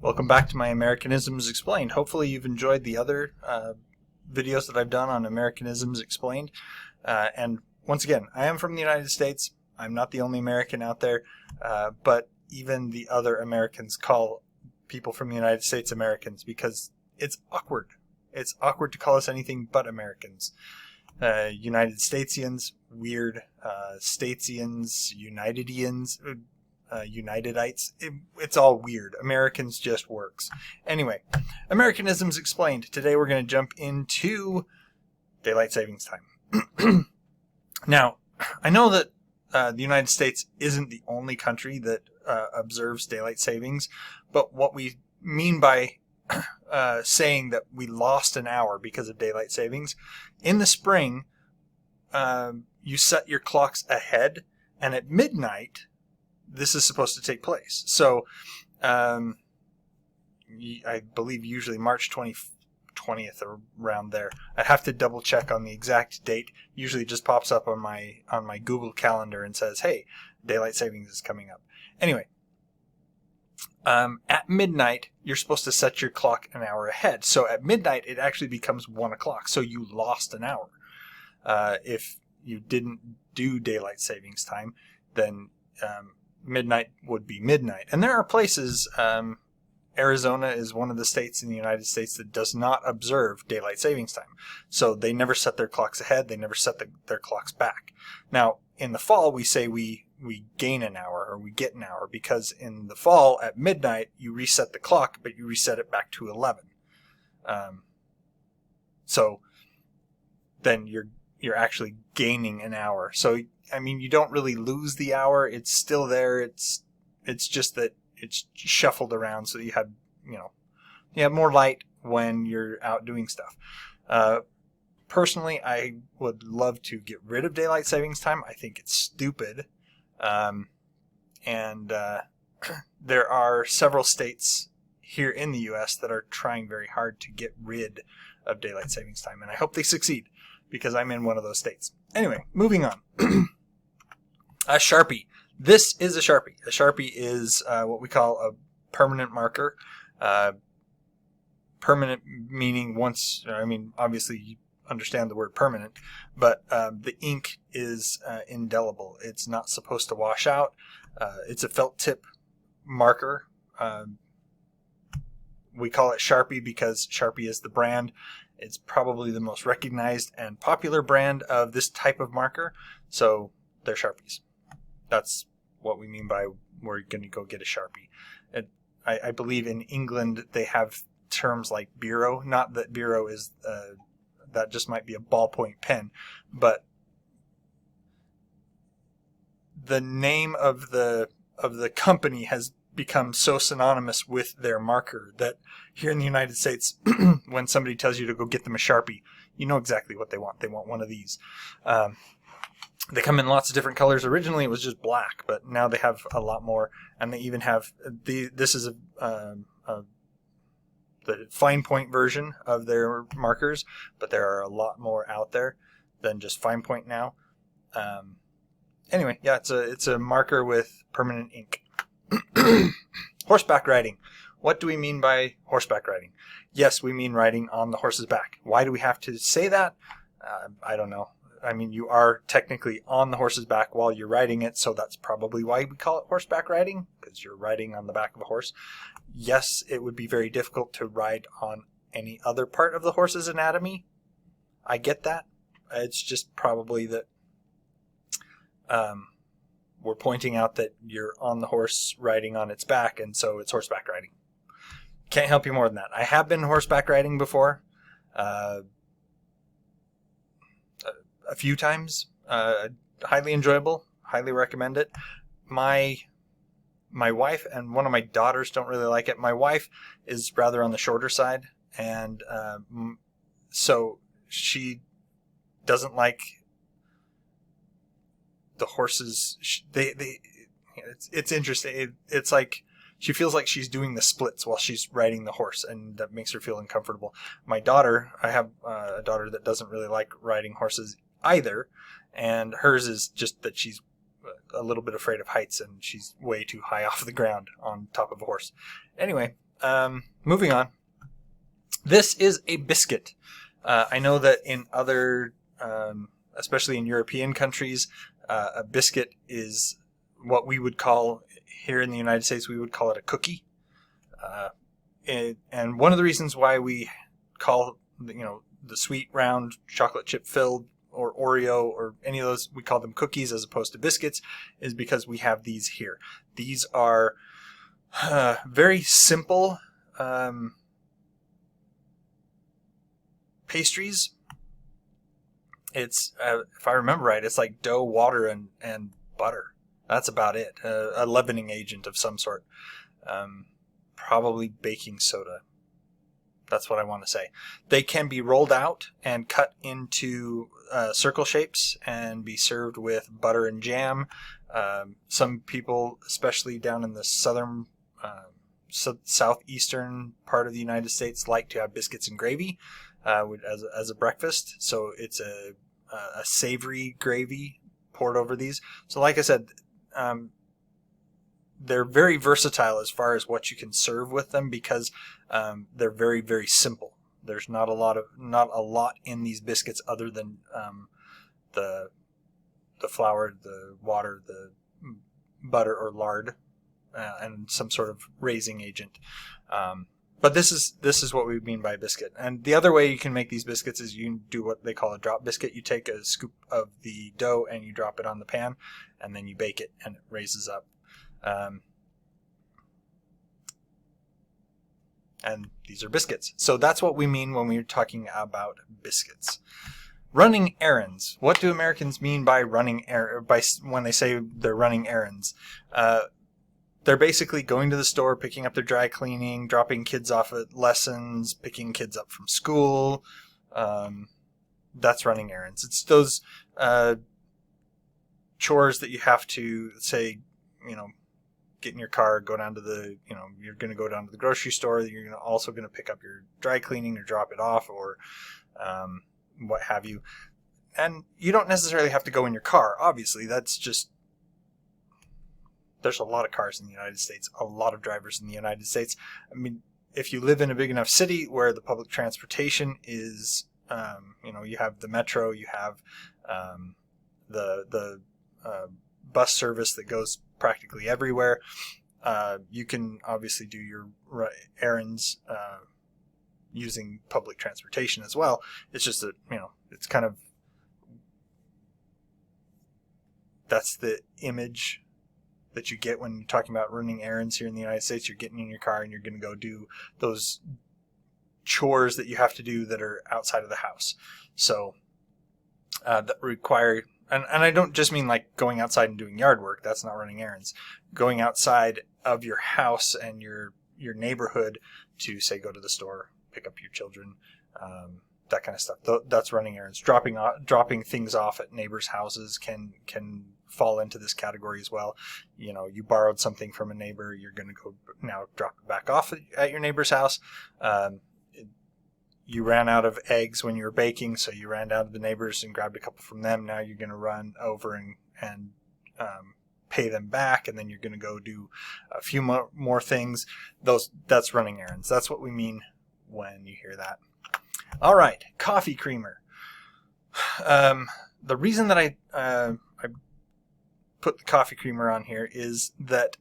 Welcome back to my Americanisms Explained. Hopefully you've enjoyed the other videos that I've done on Americanisms Explained. And once again, I am from the United States. I'm not the only American out there, but even the other Americans call people from the United States Americans because it's awkward. It's awkward to call us anything but Americans. United Statesians, weird. Statesians, Unitedians, Unitedites. It's all weird. Americans just works. Anyway, Americanisms Explained. Today we're going to jump into daylight savings time. Now, I know that the United States isn't the only country that observes daylight savings, but what we mean by saying that we lost an hour because of daylight savings, in the spring, you set your clocks ahead, and at midnight, this is supposed to take place. So, I believe usually March 20th or around there. I have to double check on the exact date. Usually it just pops up on my Google Calendar and says, hey, daylight savings is coming up. Anyway, at midnight, you're supposed to set your clock an hour ahead. So at midnight, it actually becomes 1 o'clock. So you lost an hour. If you didn't do daylight savings time, then midnight would be midnight. And there are places, Arizona is one of the states in the United States that does not observe daylight savings time. So they never set their clocks ahead. They never set their clocks back. Now, in the fall, we say we gain an hour or we get an hour because in the fall at midnight, you reset the clock, but you reset it back to 11. So then you're actually gaining an hour. So, I mean, you don't really lose the hour. It's still there. It's just that it's shuffled around so that you have more light when you're out doing stuff. Personally, I would love to get rid of daylight savings time. I think it's stupid. There are several states here in the U.S. that are trying very hard to get rid of daylight savings time, and I hope they succeed because I'm in one of those states. Anyway, moving on. A Sharpie. This is a Sharpie. A Sharpie is what we call a permanent marker. Permanent meaning obviously you understand the word permanent, but the ink is indelible. It's not supposed to wash out. It's a felt tip marker. We call it Sharpie because Sharpie is the brand. It's probably the most recognized and popular brand of this type of marker. So they're Sharpies. That's what we mean by we're going to go get a Sharpie. I believe in England they have terms like Biro. Not that Biro is, that just might be a ballpoint pen. But the name of the company has become so synonymous with their marker that here in the United States, when somebody tells you to go get them a Sharpie, you know exactly what they want. They want one of these. They come in lots of different colors. Originally, it was just black, but now they have a lot more, and they even have this is the fine point version of their markers, but there are a lot more out there than just fine point now. Anyway, yeah, it's a marker with permanent ink. Horseback riding. What do we mean by horseback riding? Yes, we mean riding on the horse's back. Why do we have to say that? I don't know. I mean, you are technically on the horse's back while you're riding it, so that's probably why we call it horseback riding, because you're riding on the back of a horse. Yes, it would be very difficult to ride on any other part of the horse's anatomy. I get that. It's just probably that we're pointing out that you're on the horse riding on its back, and so it's horseback riding. Can't help you more than that. I have been horseback riding before. A few times. Highly enjoyable. Highly recommend it. My wife and one of my daughters don't really like it. My wife is rather on the shorter side, and so she doesn't like the horses. It's interesting. It's like she feels like she's doing the splits while she's riding the horse, and that makes her feel uncomfortable. My daughter, I have a daughter that doesn't really like riding horses either, and hers is just that she's a little bit afraid of heights and she's way too high off the ground on top of a horse. Anyway, moving on. This is a biscuit. I know that in other, especially in European countries, a biscuit is what we would call, here in the United States, we would call it a cookie. And one of the reasons why we call, the sweet, round, chocolate chip filled, or Oreo, or any of those, we call them cookies as opposed to biscuits, is because we have these here. These are very simple pastries. It's, if I remember right, it's like dough, water, and butter. That's about it. A leavening agent of some sort. Probably baking soda. That's what I want to say. They can be rolled out and cut into circle shapes and be served with butter and jam. Some people, especially down in the southern, southeastern part of the United States, like to have biscuits and gravy as a breakfast. So it's a savory gravy poured over these. So like I said, they're very versatile as far as what you can serve with them, because they're very, very simple. There's not a lot in these biscuits other than the flour, the water, the butter or lard, and some sort of raising agent. But this is what we mean by biscuit. And the other way you can make these biscuits is you can do what they call a drop biscuit. You take a scoop of the dough and you drop it on the pan, and then you bake it, and it raises up. And these are biscuits. So that's what we mean when we're talking about biscuits. Running errands. What do Americans mean by when they say they're running errands? They're basically going to the store, picking up their dry cleaning, dropping kids off at lessons, picking kids up from school. That's running errands. It's those chores that you have to, say, get in your car, go down to the, you're going to go down to the grocery store. You're also going to pick up your dry cleaning or drop it off, or what have you. And you don't necessarily have to go in your car. Obviously, that's just, there's a lot of cars in the United States, a lot of drivers in the United States. I mean, if you live in a big enough city where the public transportation is, you have the metro, you have the bus service that goes practically everywhere. You can obviously do your errands using public transportation as well. It's just that, it's kind of, that's the image that you get when you're talking about running errands here in the United States. You're getting in your car and you're going to go do those chores that you have to do that are outside of the house. So that require, and I don't just mean like going outside and doing yard work. That's not running errands. Going outside of your house and your neighborhood to, say, go to the store, pick up your children, that kind of stuff. That's running errands. Dropping things off at neighbors' houses can fall into this category as well. You borrowed something from a neighbor, you're going to go now drop it back off at your neighbor's house. You ran out of eggs when you were baking, so you ran down to the neighbors and grabbed a couple from them. Now you're going to run over and pay them back, and then you're going to go do a few more things. That's running errands. That's what we mean when you hear that. All right, coffee creamer. The reason that I put the coffee creamer on here is that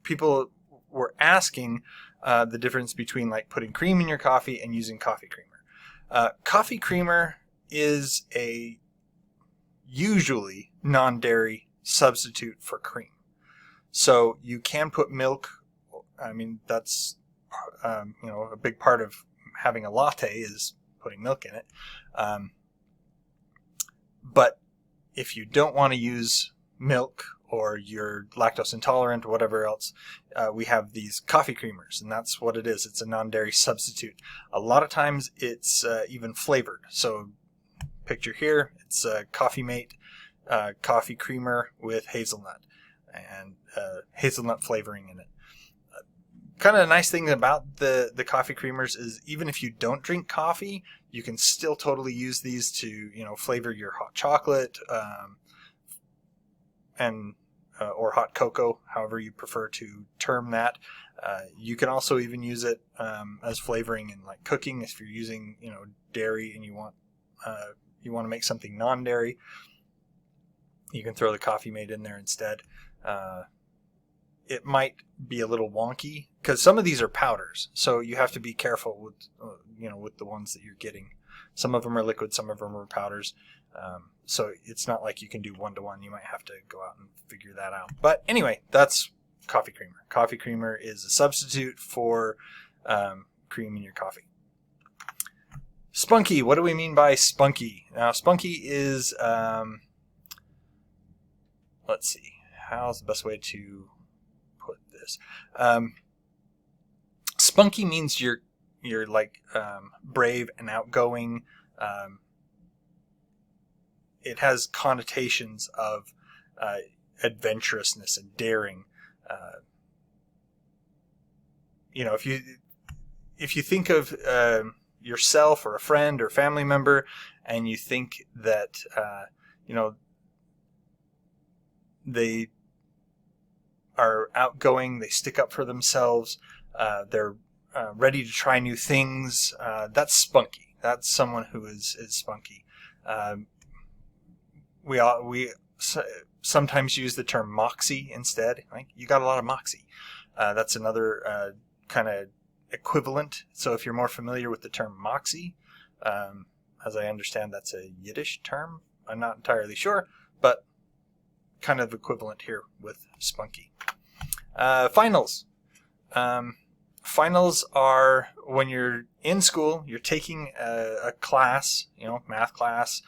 people were asking the difference between like putting cream in your coffee and using coffee creamer. Coffee creamer is a usually non-dairy substitute for cream. So you can put milk. I mean, that's a big part of having a latte is putting milk in it. But if you don't want to use milk, or you're lactose intolerant or whatever else, we have these coffee creamers, and that's what it is. It's a non-dairy substitute. A lot of times it's even flavored. So picture here, it's a Coffee Mate coffee creamer with hazelnut and hazelnut flavoring in it. Kind of a nice thing about the coffee creamers is even if you don't drink coffee, you can still totally use these to flavor your hot chocolate, and or hot cocoa, however you prefer to term that. You can also even use it as flavoring in like cooking if you're using dairy and you want to make something non-dairy. You can throw the coffee mate in there instead. It might be a little wonky because some of these are powders, so you have to be careful with the ones that you're getting. Some of them are liquid, some of them are powders. So it's not like you can do one-to-one. You might have to go out and figure that out. But anyway, that's coffee creamer. Coffee creamer is a substitute for cream in your coffee. Spunky. What do we mean by spunky? Now, spunky is, let's see, how's the best way to put this? Spunky means you're like brave and outgoing. It has connotations of adventurousness and daring. If you think of yourself or a friend or family member, and you think that they are outgoing, they stick up for themselves, they're ready to try new things, that's spunky. That's someone who is spunky. We sometimes use the term moxie instead. Right? You got a lot of moxie. That's another kind of equivalent. So if you're more familiar with the term moxie, as I understand, that's a Yiddish term. I'm not entirely sure, but kind of equivalent here with spunky. Finals. Finals are when you're in school, you're taking a class, math class.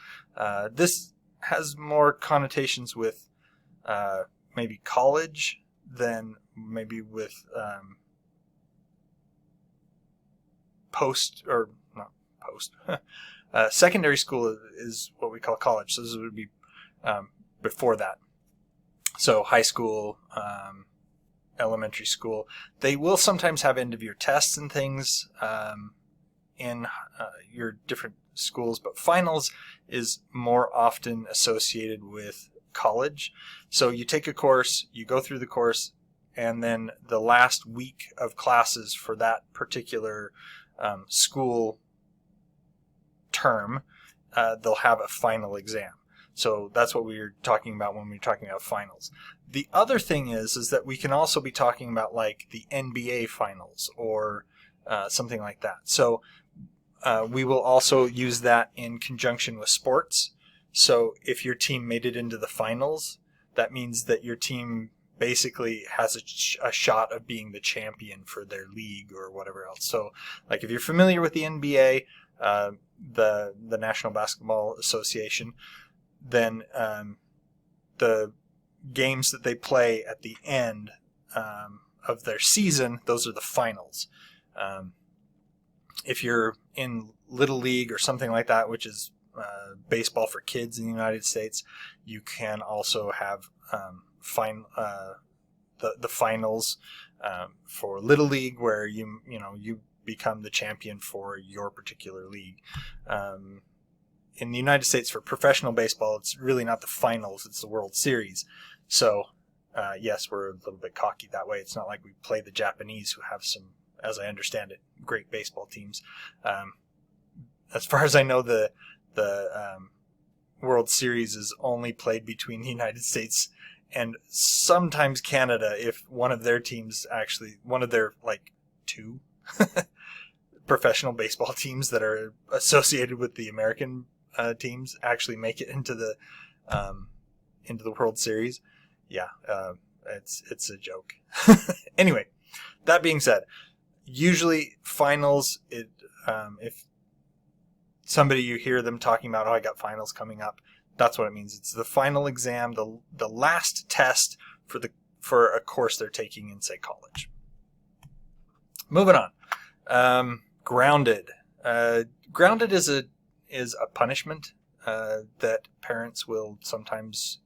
This has more connotations with maybe college than maybe with secondary school is what we call college. So this would be before that. So high school, elementary school. They will sometimes have end-of-year tests and things in your different schools, but finals is more often associated with college. So you take a course, you go through the course, and then the last week of classes for that particular school term, they'll have a final exam. So that's what we were talking about when we were talking about finals. The other thing is that we can also be talking about like the NBA finals or something like that. So we will also use that in conjunction with sports. So if your team made it into the finals, that means that your team basically has a shot of being the champion for their league or whatever else. So like if you're familiar with the NBA, the National Basketball Association, then the games that they play at the end of their season, those are the finals. If you're in Little League or something like that, which is baseball for kids in the United States, you can also have the finals for Little League, where you become the champion for your particular league. In the United States, for professional baseball, it's really not the finals, it's the World Series. So, yes, we're a little bit cocky that way. It's not like we play the Japanese, who have some, as I understand it, great baseball teams. As far as I know, the World Series is only played between the United States and sometimes Canada, if one of their teams actually, one of their, like, two professional baseball teams that are associated with the American teams actually make it into the World Series. Yeah, it's a joke. Anyway, that being said, usually finals, if somebody, you hear them talking about, oh, I got finals coming up, that's what it means. It's the final exam, the last test for a course they're taking in, say, college. Moving on. Grounded. Grounded is a punishment that parents will sometimes,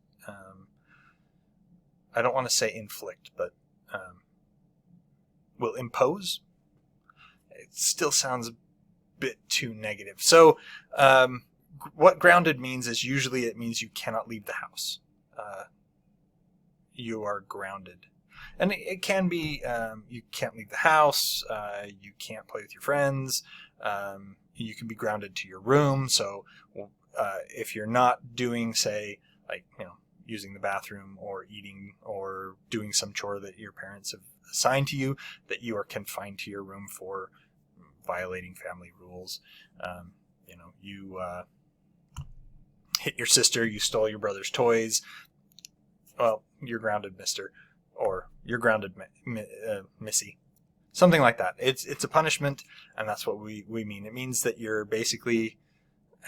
I don't want to say inflict, but will impose. It still sounds a bit too negative. So what grounded means is usually it means you cannot leave the house. you are grounded. And it can be, you can't leave the house, you can't play with your friends, you can be grounded to your room. So if you're not doing, say, like, using the bathroom or eating or doing some chore that your parents have assigned to you, that you are confined to your room for violating family rules. You hit your sister, you stole your brother's toys. Well, you're grounded, mister. Or you're grounded, missy. Something like that. It's a punishment, and that's what we mean. It means that you're basically,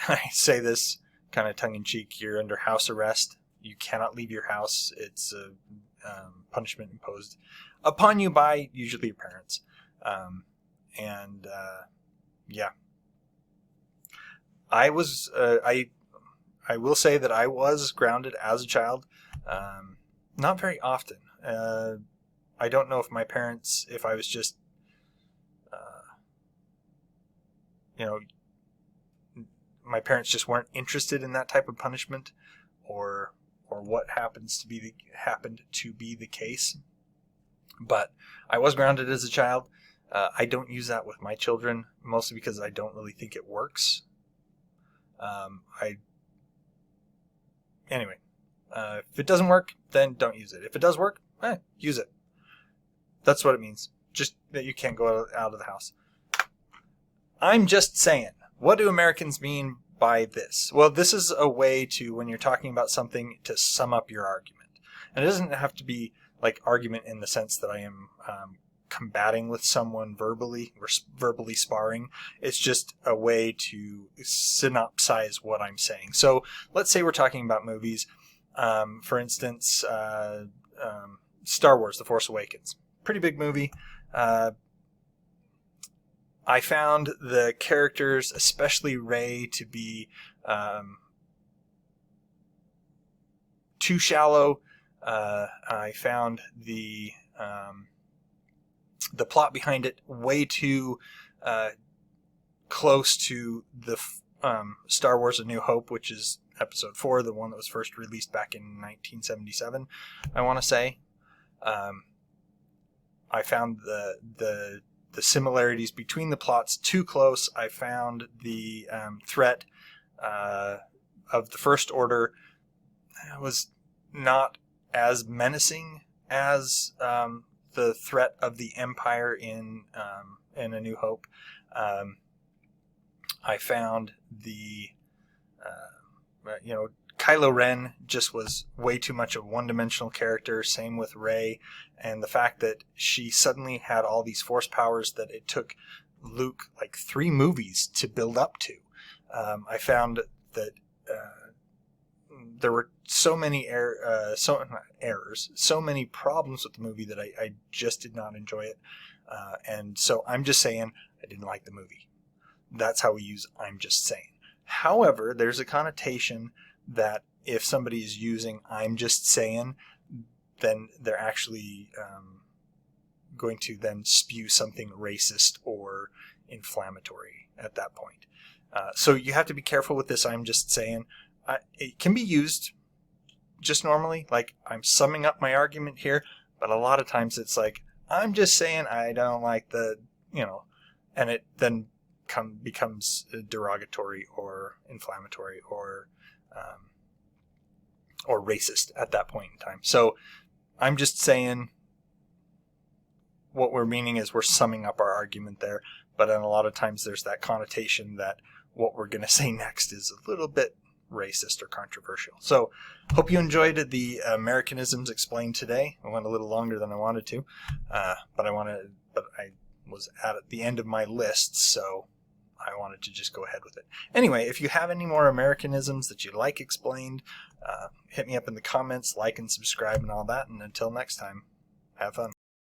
I say this kind of tongue-in-cheek, you're under house arrest. You cannot leave your house. It's a punishment imposed upon you by usually your parents. Yeah. I was, I will say that I was grounded as a child. Not very often. I don't know if my parents, if I was just, my parents just weren't interested in that type of punishment, or what happened to be the case. But I was grounded as a child. I don't use that with my children, mostly because I don't really think it works. Anyway, if it doesn't work, then don't use it. If it does work, use it. That's what it means. Just that you can't go out of the house. I'm just saying. What do Americans mean by this? Well, this is a way to, when you're talking about something, to sum up your argument. And it doesn't have to be like argument in the sense that I am combating with someone verbally or verbally sparring. It's just a way to synopsize what I'm saying. So let's say we're talking about movies. For instance, Star Wars: The Force Awakens. Pretty big movie. I found the characters, especially Rey, to be too shallow. I found the plot behind it way too close to the Star Wars: A New Hope, which is Episode 4, the one that was first released back in 1977, I want to say. I found the similarities between the plots too close. I found the threat of the First Order was not as menacing as the threat of the Empire in A New Hope. I found the Kylo Ren just was way too much of a one-dimensional character. Same with Rey, and the fact that she suddenly had all these force powers that it took Luke like 3 movies to build up to. I found that there were so many errors, so many problems with the movie that I just did not enjoy it. And so I'm just saying I didn't like the movie. That's how we use I'm just saying. However, there's a connotation that if somebody is using I'm just saying, then they're actually going to then spew something racist or inflammatory at that point. So you have to be careful with this I'm just saying. It can be used just normally, like I'm summing up my argument here, but a lot of times it's like, I'm just saying I don't like and it then becomes derogatory or inflammatory or racist at that point in time. So I'm just saying what we're meaning is we're summing up our argument there, but then a lot of times there's that connotation that what we're going to say next is a little bit racist or controversial. So hope you enjoyed the Americanisms explained today. I went a little longer than I wanted to, but I was at the end of my list, so I wanted to just go ahead with it. Anyway, if you have any more Americanisms that you'd like explained, hit me up in the comments, like and subscribe and all that, and until next time, have fun.